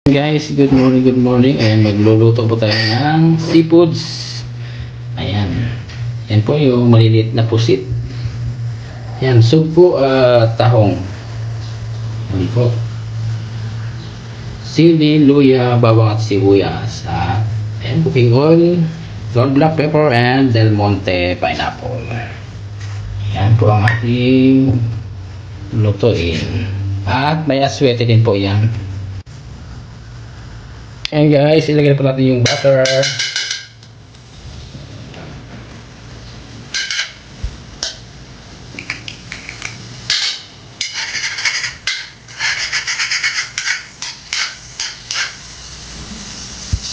Guys, good morning, good morning. Ayan, magluluto po tayo ng seafoods. Ayan. Yan po yung maliliit na pusit. Ayan, sugpo at tahong. Ayan po. Sili, luya, bawang at sibuyas. Ayan, cooking oil, ground black pepper, and Del Monte pineapple. Ayan po ang ating lutuin. At may aswete din po yan. And guys, ilagay na po natin yung butter.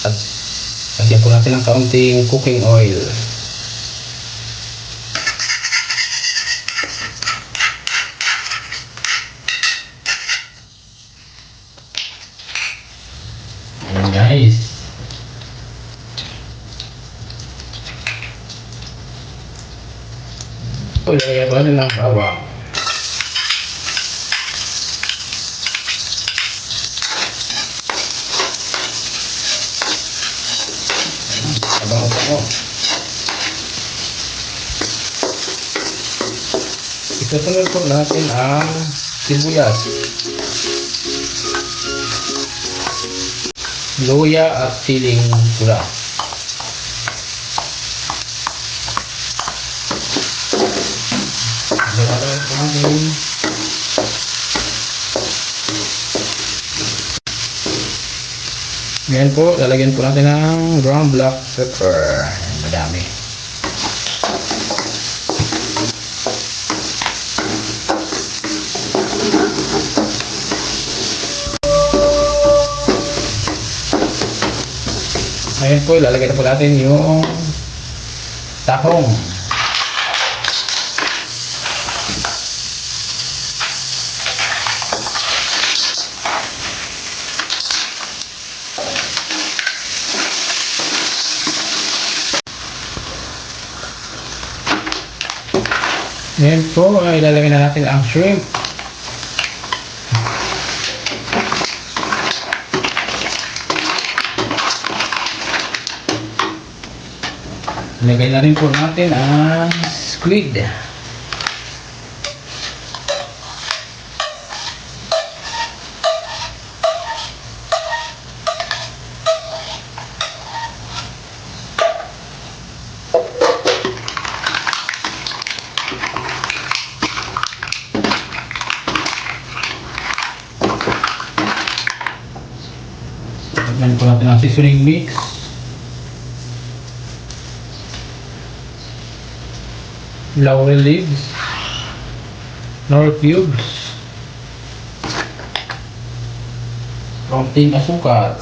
At lagyan po natin ng kaunting cooking oil. Ayan guys. Ilagay po natin ng bawang. Bango-bango. Isusunod po natin ang sibuyas, luya at siling pula. Ngayon po, lalagyan po natin ng ground black pepper. Madami. Ngayon po, lalagyan na po natin yung tahong. Ngayon po, ilalagay na natin ang shrimp. Ilagay na rin po natin ang squid. Lagyan po natin ang seasoning mix. Laurel leaves, nor cubes, konting asukal,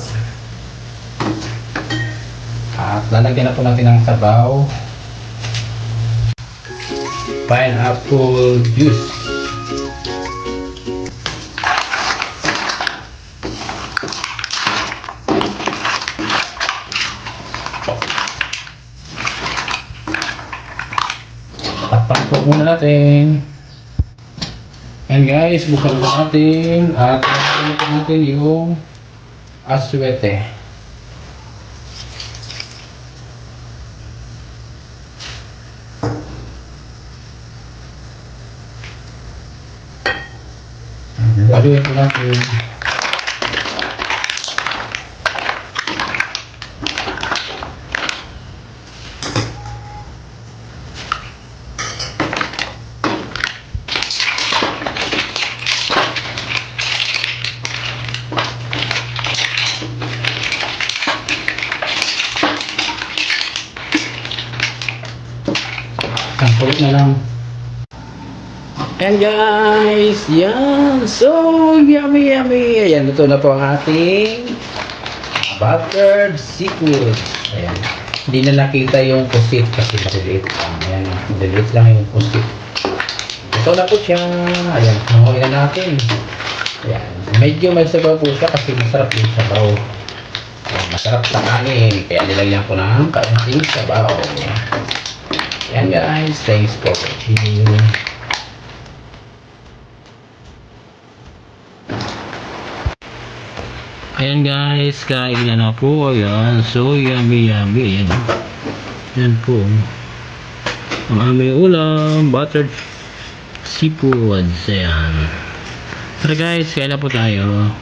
at lalagyan na po natin ng sabaw, pineapple juice, takpan po muna natin. And guys, buksan po natin at lagyan po natin yung aswete. Haluin po natin. Kulit na lang. And guys, yan. So, yummy, yummy. Ayan, ito na po ang ating buttered seafood. Ayan. Hindi na nakita yung pusit kasi maliliit lang. Ayan, maliliit lang yung pusit. Ito na po siya. Ayan, nanguhin na natin. Ayan. Medyo may sabaw po siya kasi masarap yung sabaw. Ayan, masarap sa kanin. Kaya nilagyan ko ng kaunting sabaw. Ayan guys, thanks for watching. Ayan guys, kain na po. Ayan, so yummy yummy. Ayan, ayan po. Ang aming ulam, buttered seafoods. Ayan. Tara guys, kain na po tayo.